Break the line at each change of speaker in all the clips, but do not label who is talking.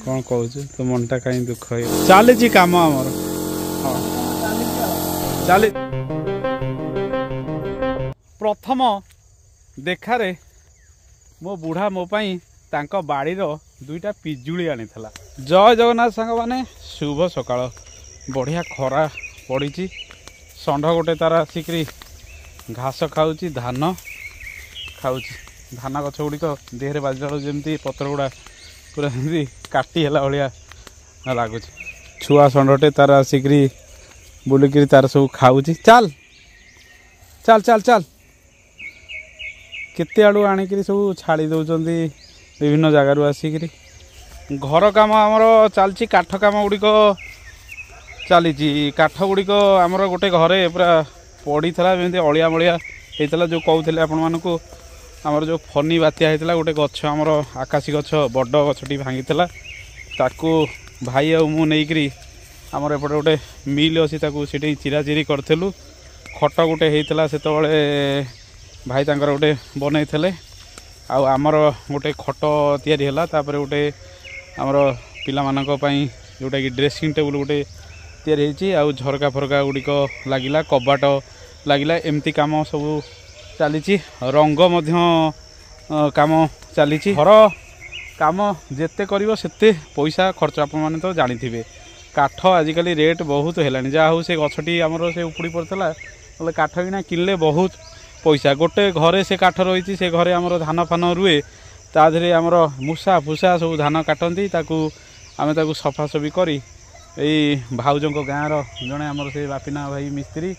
कौन कहूँ तो मनटा कहीं दुख चली कम आमर चली प्रथम देखारे मो बुढ़ा मो पाई तांको बाड़ीर दुईटा पिजुली आनी जय जगन्नाथ सांग माने शुभ सकाळ बढ़िया खरा पड़ी षंढ गोटे तार आसिक घास खाऊँ धान खाऊँ धान गछ गुड़िक देहरे बाजला जमी पत्र गुड़ा पूरा जमी काटी है भाया लगुच छुआ षंढटे तार आसिक बुलिक तार सब खाऊँ चल चल चल चल केते आड़ू आणिक सब छाड़ी दौरान विभिन्न जगार आसिक घर काम आमर चलती काठ काम गुड़िक चली काठ गुड़िक आमर गोटे घरे पूरा पड़ी था अलिया मलिया होता जो कहते आपण मानक आमर जो फनी बात्या होता गोटे गछ आमर आकाशी गछ बड़ गछटी भांगी ताकू भाई आउ नहीं आमर एपटे गोटे मिल अच्छी से चिरा चिरी करूँ खट गोटे होता से भाई तांकर गोटे बनई थे आमर गोटे खट तैयारी है तापर गोटे आमर पिला मानक पई जोटा कि ड्रेसिंग टेबुल गोटे तैयारी होती आउ झरका फरका गुड़िक लगिला कबाट लगिला एमती काम सब चली रंग काम चली घर काम जेते करिवो सेते पैसा खर्च आपण माने तो जानी थिबे काठ आजिकल रेट बहुत है जहाँ हूँ से गछटी आमर से उपड़ी पड़ता बोले काठ किना किनले बहुत पैसा गोटे घरे से काठ रही से घरे आमर धान फान रुए ताधे आमर मूसा फूसा सब धान काटती आम सफासफी करी भाउजों गाँव जड़े आमर से बापिना भाई मिस्त्री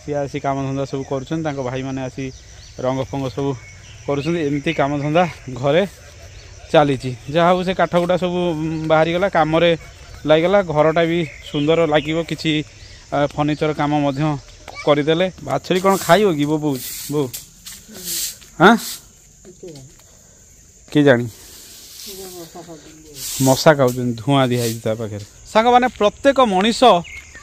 सी आसी काम धंदा सब कर भाई मैंने आसी रंग फंग सब करमती काम धंदा घरे चली जहाँ हूँ से काठ गुड़ा सब बाहरी गला कम लगिगला घरटा भी सुंदर लगे कि फर्निचर कम करदेले बाछड़ी कौन खाइब कि बो बो हाँ कि जानी मशा खाऊ धुआं दिखाई पाखे सांग मैंने प्रत्येक मनीष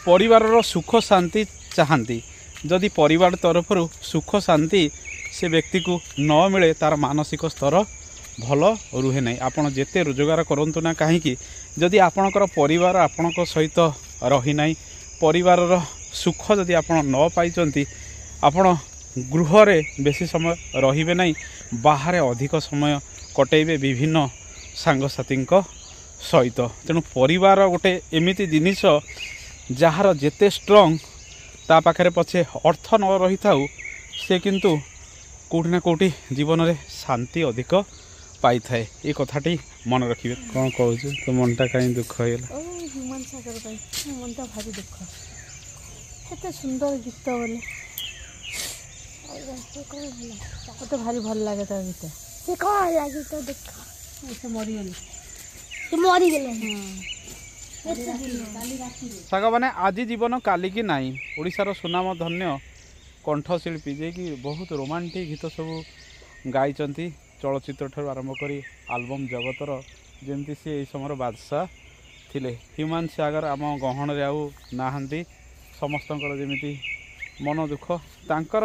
परिवार सुख शांति चाहती जदि परिवार तरफ सुख शांति से व्यक्ति को न मिले तार मानसिक स्तर भल रुहे नहीं आपड़ जिते रोजगार करूँ ना कहीं जदि आपणकर परिवार आपण सहित रही नहीं परिवार सुख जदि आप न पाई आपण गृहरे बेसी समय रहिबे नहीं बाहर अधिक समय कटेबे विभिन्न सांगसाथी सहित तेणु परिवार गोटे एमिति जिनिस जार जेते स्ट्रंग ता पाखरे पछे अर्थ न रही थाउ से किंतु कोठी ना कोठी जीवन में शांति अधिक पाई थाए ये कथाटी मन रखिए कौन कहूँ तो मनटा कहीं दुख है
मनटा भारी दुख एत सुंदर गीत बोले मत भारी भल लगे तो गीत से कौन लगे तो दुख ऐसे मरीगले
साग मैंने आज जीवन काली की नाई ओडिशार सुनाम धन्य कंठशिल्पी जे कि बहुत रोमांटिक गीत सब गाई चलचित्र ठार आरंभ कर आलबम जगतर जमती सी समय बादशाह थिले ह्यूमान सागर आम गहन रे आउ नाहांती समस्त जमी मन दुख तांकर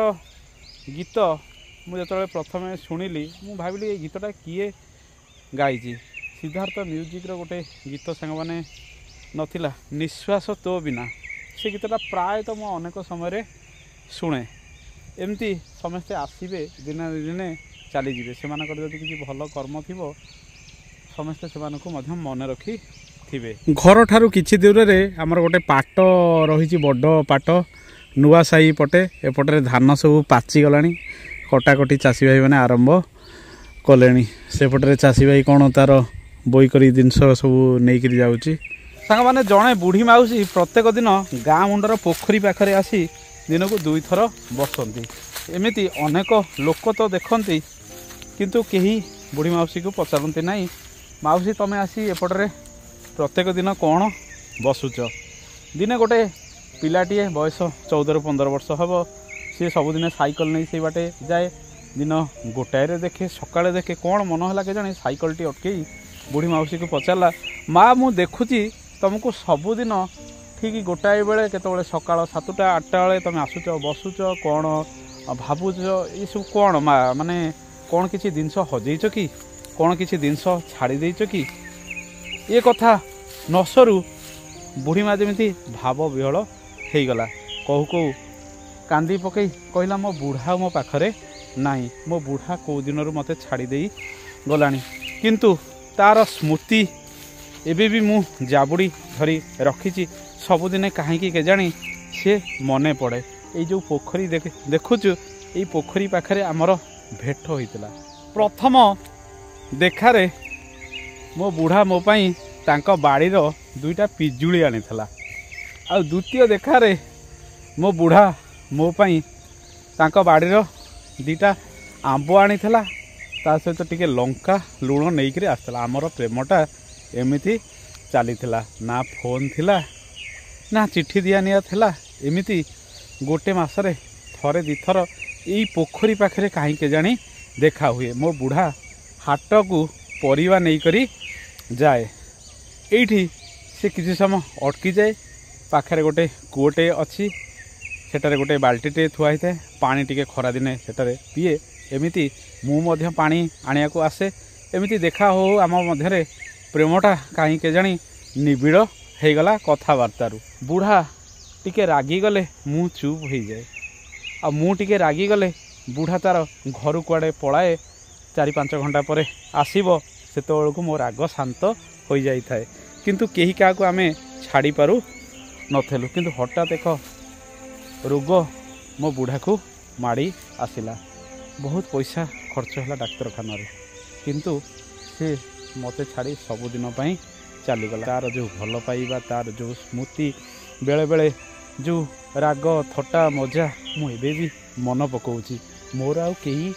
गीत मुझे प्रथम शुणिली मु भाविली ये गीतटा किए गाई सिद्धार्थ म्यूजिक गोटे गीत सांग मैंने नथिला निश्वास तो बिना से गीतटा प्राय तो मु अनेक समय शुणे एमती समस्ते आसबे दिने दिने चलीजे से किसी भल कर्म थी समस्ते से मन रखी थे घर ठारू किछि दूर रे आमर गोटे पाट रही बड़ पाट नुआ साही पटे एपटे धान सब पाची गलानी कटाकटी चाषी भाई मैंने आरंभ कले सेपटे चाषी भाई कौन तार बोई करी जिनस सब नहीं जाऊँगी सांग मैंने जड़े बुढ़ी माउसी प्रत्येक दिन गाँ मुंडर पोखरी पाखे आसी दिन को 2 थर बसती एमती अनेक लोक तो देखती किंतु कहीं बुढ़ी माउसी को पचारती नहीं माउसी तमें आसी एपटे प्रत्येक दिन कौन बसुच दिने गोटे पिलाटीए बयस 14-15 वर्ष हम सी सबुदिन साइकल नहीं से बाटे जाए दिन गोटाए देखे सकाଳେ देखे कौन मन है के जाने साइकल टी अटकई बुढ़ी माउसी को पचारा माँ मु देखुची तुमको सबुदिन ठीक गोटाए बेले केतबेले सकाळ 7टा 8टा बेले तुम आसुच बसुच कौन भावुच ये सब कौन माने कौन किसी जिनस हजेच कि कौन किसी जिनस छाड़ी देच कि ये कथा नसरू बुढ़ीमा जमी भाव विहल हो गला कहू कहू कांदी पकई कहला मो बुढ़ा मो पाखरे नहीं मो बुढ़ा कौ दिन मत छाड़ी दे गलानी किंतु तार स्मृति एबे भी मु जाबुड़ी धरी रखी सबुदिने कहीं केजाणी सी मने पड़े ये जो पोखरी देखुचु ये पोखरी पाखरे आमर भेट होइतिला प्रथम देखारे मो बुढ़ा मो पाई तांको बाड़ीर दुईटा पिजुली आनिथिला आ द्वितीय देखारे मो बुढ़ा मो पाई तांको बाड़ीर दीटा आंब आनिथिला ता सहित टिके लंका लुण नहीं आसला आमर प्रेमटा एमिति चलीथिला ना फोन थिला ना चिट्ठी दिया निया थिला एमिति गोटे मासरे थरे दिथर यही पोखरी पाखरे कहीं केजाणी देखा हुए मो बुढ़ा हाट को परिवा नहीं करी जाए एठी से किसी समय अटकी जाए पाखरे गोटे कूटे अच्छी सेटारे गोटे बाल्टीटे थुआ है पानी टिके खरा दिने सेटारे पीए एमिति मु मध्य पानी आनिया को आसे एमिति देखा हो आम मध्य प्रेमटा कहीं केजाणी निबिड़ हो गला कथबार्तारू बुढ़ा टिके रागी गले मु चुप हो जाए आ मु टिके रागी गले बुढ़ा तार घर कुआड़े पलाए 4-5 घंटा पर आसब से मो राग शांत हो जाए किंतु केही क्या आमे छाड़ी पारू नथेलु किंतु हठात एक रोग मो बुढ़ा को माड़ी आसिला बहुत पैसा खर्च है डाक्तरखाना किंतु से मते छाड़ी सबुदिन चलीगला तार जो भल पाइबा तार जो स्मृति बेले बेले जो राग थट्टा मजा मुझे भी मन पकाऊँगी मोर आउ कहीं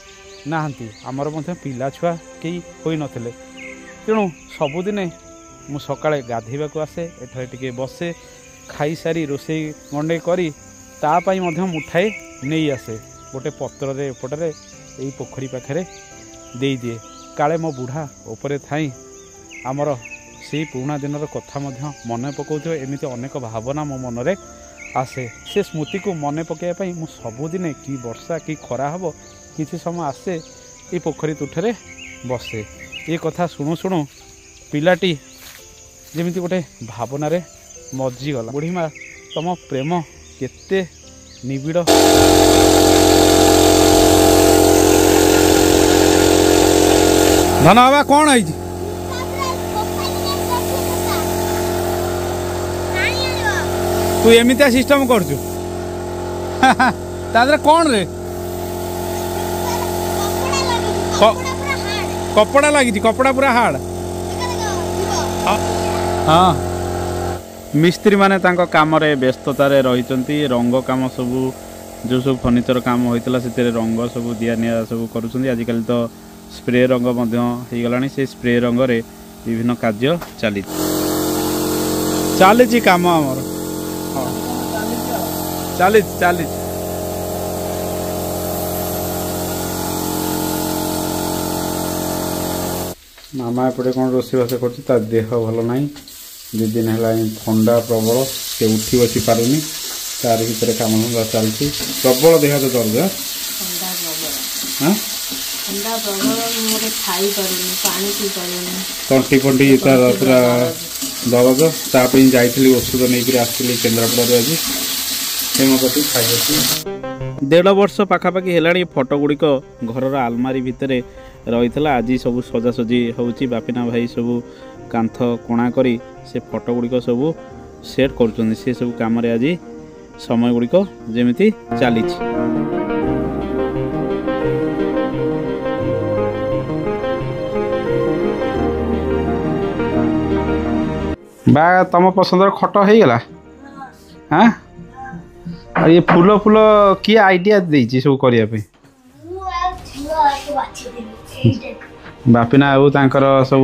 नाहांती आमर मध्य पिला छुआ कई होई नथिले तेणु सबुदिने मु सकाळे गाधेबा आसे एठारे टिके बसे खाई सारी रोसई गंडे करी तापाई मध्य मुठाए नहीं आसे गोटे पत्र रे एपटरे यही पोखरी पाखरे दे दिए काले मो बुढ़ा उपरे थाई आमर से पुराना दिनर कथा मन पकाउथिबो एमिति अनेक भावना मो मनरे आसे से स्मृति को मन पकाइबाई मु सबुदिने कि वर्षा कि खरा हबो किछि समय आसे ये पोखरी तुठरे बसे ये कथा शुणु शुणु पिलाटी जेमिति गोटे भावना रे मज्जिगला बुढ़ीमा तम प्रेम केते निबिड़ धन बाबा कौन है तू एमितिया सिस्टम करचु तादरे कौन रे कपड़ा लगी कपड़ा पूरा हार्ड हाँ मिस्त्री माने तांको काम रे व्यस्ततारे रहिचंती रंग काम सबू जो सब फर्निचर काम होइतला सेते रंग सबू दिया निया सबू करूचंती आजिकल तो स्प्रे रंग मध्य हो गलानी से स्प्रे रंग रे विभिन्न कार्य चली चली काम आमर चली चली मामा एपटे कौन रोषेबास कर देह भल ना 2 दिन है थंडा प्रबल से उठी बसी पारुनी तार भर कम धंदा चलती प्रबल देह तो दर्द तंटी फंटी तार पूरा दर्द तापी जाइली औषध नहीं आसती केन्द्रापड़ा आज हेमपति खाई 1.5 वर्ष पाखापाखि है फोटो गुड़िक घर आलमारी भितर रही आज सब सजासजी होची बापिना भाई सब कांथ कोणा करी से फोटो गुड़िक सब सेट कर सब कम आज समय गुड़िक जमी चली बा तम पसंद खट हो गला हाँ ये फूल फूल किए आइडिया देछि सब करिया पे बापिना आउ तांकर सब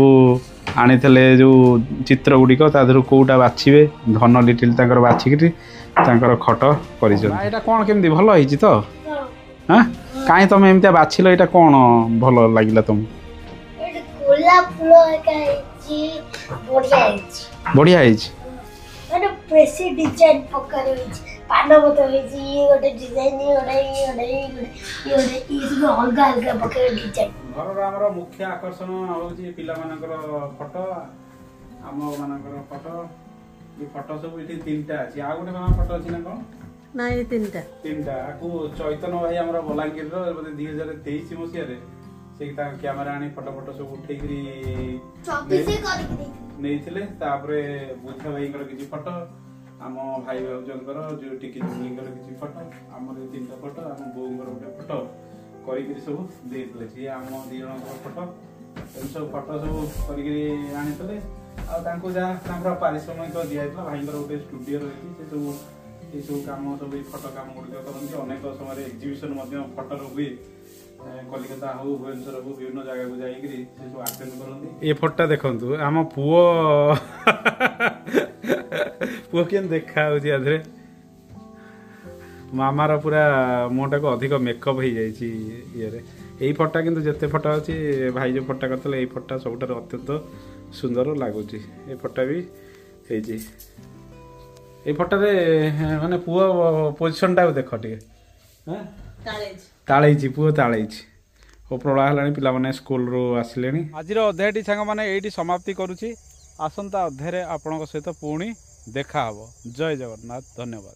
आनी जो चित्र गुड़िक तादर कौटा बाछिबे धन लिटिल तांकर बाछिकी तांकर खट कर कौन केमती भल होइछि तो हाँ कहीं तुम एमती बाछिल यहाँ कौन भल लगे तुम बढ़िया घर मुख्य आकर्षण हूँ पिला फटो आम मानकर फोटो ये फोटो सब ये 3टा अच्छी आ गोटे मामा फोटो अच्छी ना कौन
ना ये 3टा
3टा आपको चैतन्य भाई आम बलांगीर बोधे 2023 मसीह से क्यामेरा आनी फोटो फोटो सब उठे नहीं बुझा भाई किसी फोटो आम भाई भाउजर जो टिकी जुगलीकर किसी फोटो आम 3टा फोटो आम बोर गोटे फोटो कर सब देते सी आम 2 जन फोटो सब फोटो सब कर पारिश्रमिक दिखाई भाई गोटे स्टूडियो रही सब ये सब कम सब फोटो कम गुड़िक करते अनेक समय एक्जिबिशन फोटो हुए कलिकता हो भुवनेश्वर हो विभिन्न जगह को जाइए सब आटेड करते ये फोटो देखु आम पुओ पुओ के देखा आधे मामार पूरा मुहटा को अधिक मेकअप हो जाइए यही फोटा किंतु जिते फोटा अच्छी भाई जो फोटा करते यही फोटा सब अत्यंत सुंदर लगुच ये फोटा भी ये फोटे माने पुओ पोजिशन टा देख टे ताड़े पुओ ताड़े उपरला है पे स्कूल रू आसिले आज अध्यायटी सांग मैंने ये समाप्ति करुच्ची आसंता अध्याय आपण सहित पुणी देखा जय जगन्नाथ धन्यवाद।